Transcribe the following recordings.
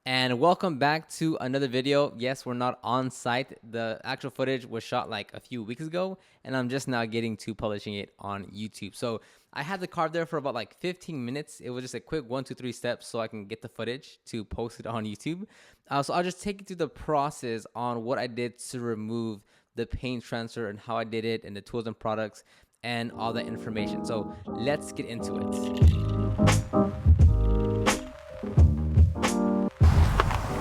And welcome back to another video. Yes, we're not on site. The actual footage was shot like a few weeks ago, and I'm just now getting to publishing it on YouTube. So I had the car there for about like 15 minutes. It was just a quick 1, 2, 3 steps so I can get the footage to post it on YouTube. So I'll just take you through the process on what I did to remove the paint transfer and how I did it and the tools and products and all that information. So let's get into it.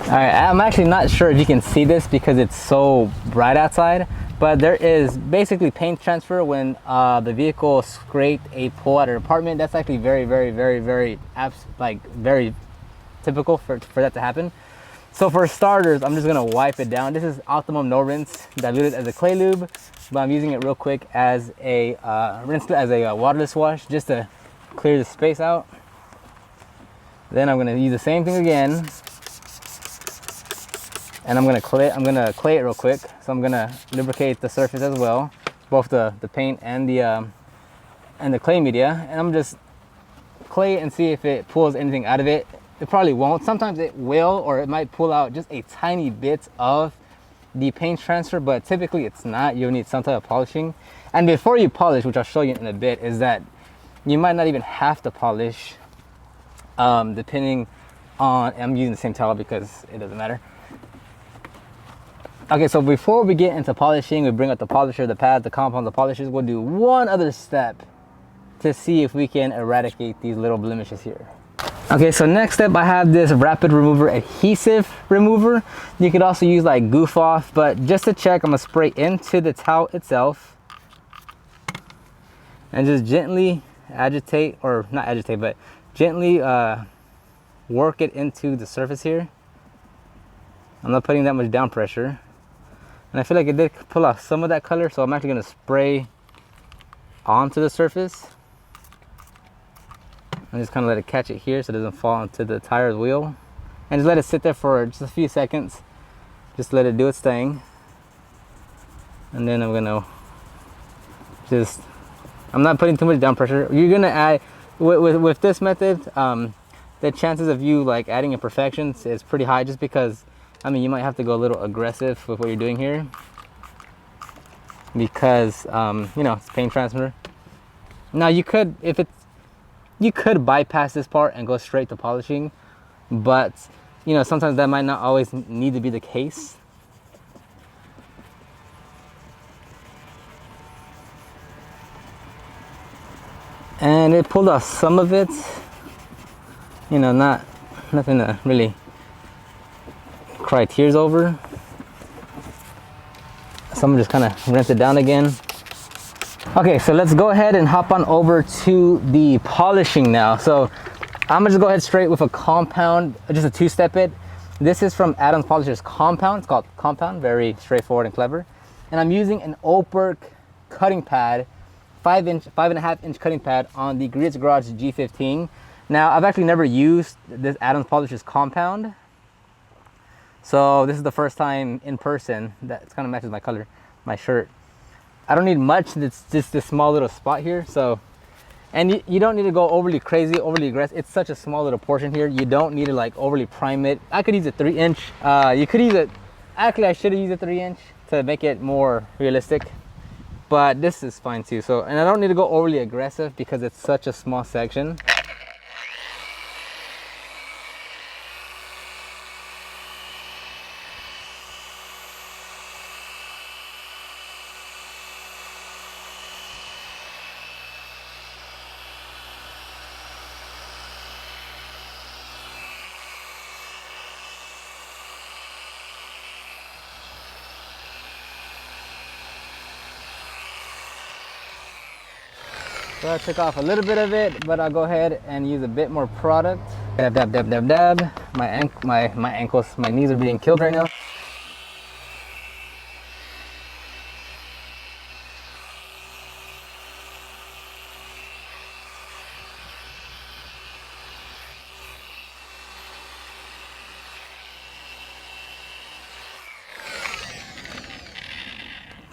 All right, I'm actually not sure if you can see this because it's so bright outside, but there is basically paint transfer when the vehicle scraped a pull at an apartment. That's actually very typical for that to happen. So for starters, I'm just gonna wipe it down. This is Optimum No Rinse, diluted as a clay lube, but I'm using it real quick as a waterless wash just to clear the space out. Then I'm gonna use the same thing again. And I'm gonna clay it real quick. So I'm gonna lubricate the surface as well, both the paint and the clay media. And I'm just clay it and see if it pulls anything out of it. It probably won't. Sometimes it will, or it might pull out just a tiny bit of the paint transfer, but typically it's not. You'll need some type of polishing. And before you polish, which I'll show you in a bit, is that you might not even have to polish, depending on, I'm using the same towel because it doesn't matter. Okay, so before we get into polishing, we bring up the polisher, the pad, the compound, the polishers. We'll do one other step to see if we can eradicate these little blemishes here. Okay, so next step, I have this rapid remover adhesive remover. You could also use like goof off, but just to check, I'm gonna spray into the towel itself and just gently agitate, or not agitate, but gently work it into the surface here. I'm not putting that much down pressure. And I feel like it did pull off some of that color, so I'm actually gonna spray onto the surface. And just kind of let it catch it here so it doesn't fall onto the tire's wheel. And just let it sit there for just a few seconds. Just let it do its thing. And then I'm gonna I'm not putting too much down pressure. You're gonna add, with this method, the chances of you like adding imperfections is pretty high, just because I mean, you might have to go a little aggressive with what you're doing here because, you know, it's paint transfer. Now you could, you could bypass this part and go straight to polishing, but you know, sometimes that might not always need to be the case. And it pulled off some of it, you know, nothing to really cry tears over. So I'm just kind of rinse it down again. Okay, so let's go ahead and hop on over to the polishing now. So I'm gonna just go ahead straight with a compound, just a two-step it. This is from Adam's Polisher's Compound. It's called Compound, very straightforward and clever. And I'm using an Oldberg cutting pad, 5.5 inch cutting pad on the Gritz Garage G15. Now I've actually never used this Adam's Polisher's Compound. So this is the first time in person that it kind of matches my color, my shirt. I don't need much, it's just this small little spot here. So, and you don't need to go overly crazy, overly aggressive. It's such a small little portion here. You don't need to like overly prime it. I could use a 3-inch. You could use it, actually I should have used a 3-inch to make it more realistic. But this is fine too. So, and I don't need to go overly aggressive because it's such a small section. So I took off a little bit of it, but I'll go ahead and use a bit more product. Dab, dab, dab, dab, dab. My ankles, my knees are being killed right now.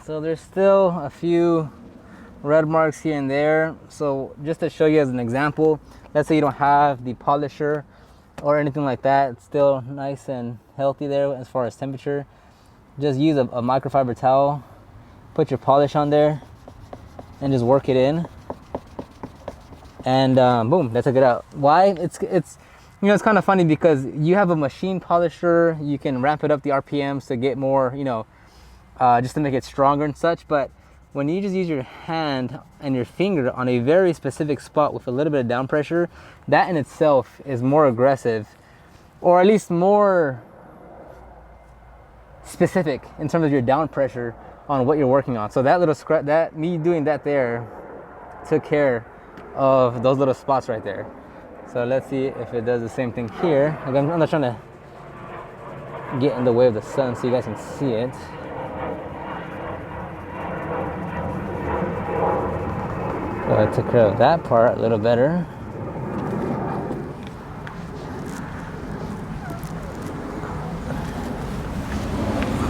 So there's still a few red marks here and there. So just to show you as an example, let's say you don't have the polisher or anything like that. It's still nice and healthy there as far as temperature. Just use a microfiber towel, put your polish on there, and just work it in. And boom, that took it out. Why? It's you know, it's kind of funny because you have a machine polisher, you can ramp it up the RPMs to get more, you know, just to make it stronger and such. But when you just use your hand and your finger on a very specific spot with a little bit of down pressure, that in itself is more aggressive, or at least more specific in terms of your down pressure on what you're working on. So that little scratch, that me doing that there took care of those little spots right there. So let's see if it does the same thing here. I'm not trying to get in the way of the sun so you guys can see it. So I took care of that part a little better.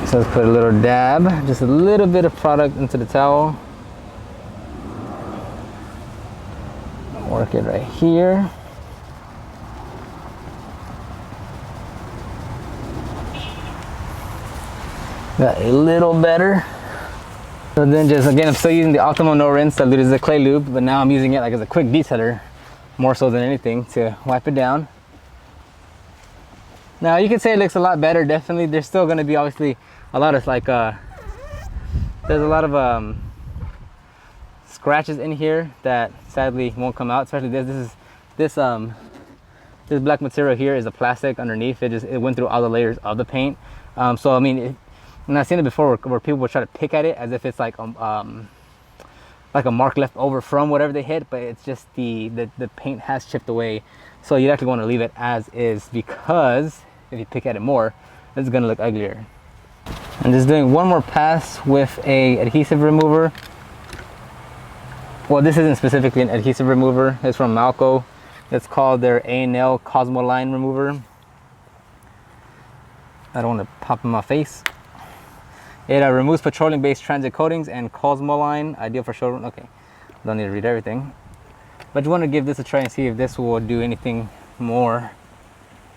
So let's put a little dab, just a little bit of product into the towel. Work it right here. Got a little better. So then just again, I'm still using the Optimal No Rinse dilute as a clay lube, but now I'm using it like as a quick detailer, more so than anything, to wipe it down. Now you can say it looks a lot better, definitely. There's still gonna be obviously a lot of like, there's a lot of scratches in here that sadly won't come out, especially this black material here is a plastic underneath. It went through all the layers of the paint. So I mean, and I've seen it before where people will try to pick at it as if it's like a mark left over from whatever they hit, but it's just the paint has chipped away. So you actually want to leave it as is, because if you pick at it more, it's gonna look uglier. I'm just doing one more pass with a adhesive remover. Well, this isn't specifically an adhesive remover. It's from Malco. It's called their A&L Cosmo Line Remover. I don't want to pop in my face. It removes petroleum-based transit coatings and Cosmo Line, ideal for showroom. Okay, don't need to read everything. But you want to give this a try and see if this will do anything more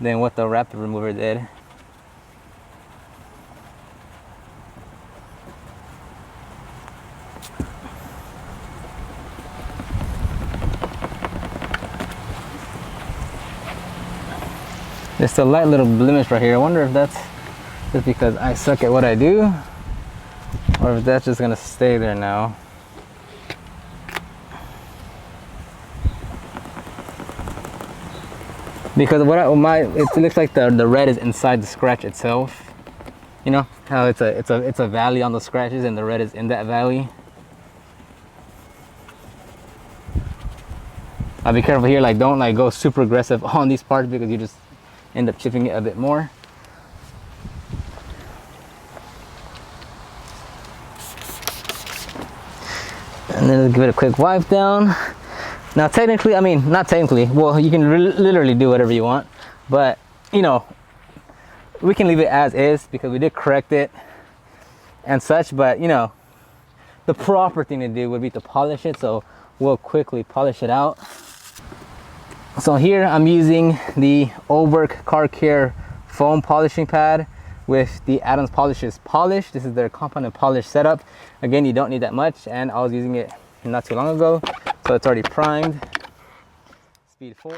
than what the rapid remover did. Just a light little blemish right here. I wonder if that's just because I suck at what I do, or if that's just gonna stay there now. Because it looks like the red is inside the scratch itself. You know how it's a valley on the scratches and the red is in that valley. I'll be careful here, like don't like go super aggressive on these parts because you just end up chipping it a bit more. And then give it a quick wipe down. Now technically, I mean, not technically, well, you can literally do whatever you want, but you know, we can leave it as is because we did correct it and such. But you know, the proper thing to do would be to polish it, so we'll quickly polish it out. So here I'm using the Oberk Car Care foam polishing pad with the Adams Polishes polish. This is their compounded polish setup. Again, you don't need that much, and I was using it not too long ago, so it's already primed. Speed 4.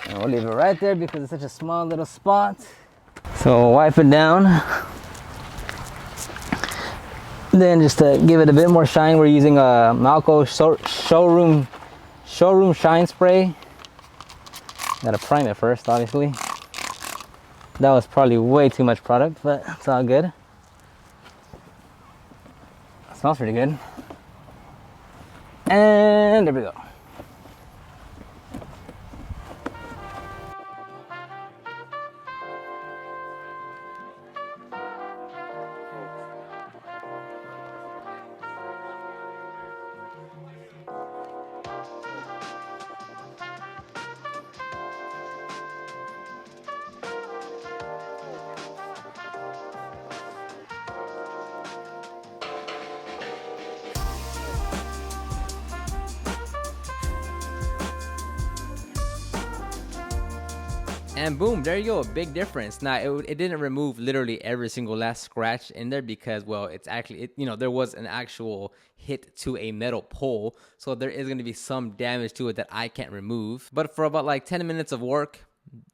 And we'll leave it right there because it's such a small little spot. So we'll wipe it down. Then just to give it a bit more shine, we're using a Malco showroom shine spray. Gotta prime it first, obviously. That was probably way too much product, but it's all good. It smells pretty good. And there we go. And boom, there you go, a big difference. Now, it didn't remove literally every single last scratch in there because, well, it's actually, there was an actual hit to a metal pole. So there is going to be some damage to it that I can't remove. But for about like 10 minutes of work,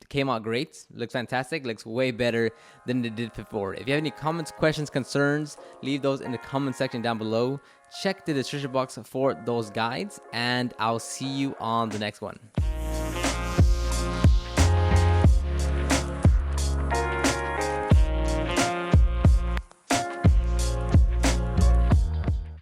came out great. Looks fantastic. Looks way better than it did before. If you have any comments, questions, concerns, leave those in the comment section down below. Check the description box for those guides, and I'll see you on the next one.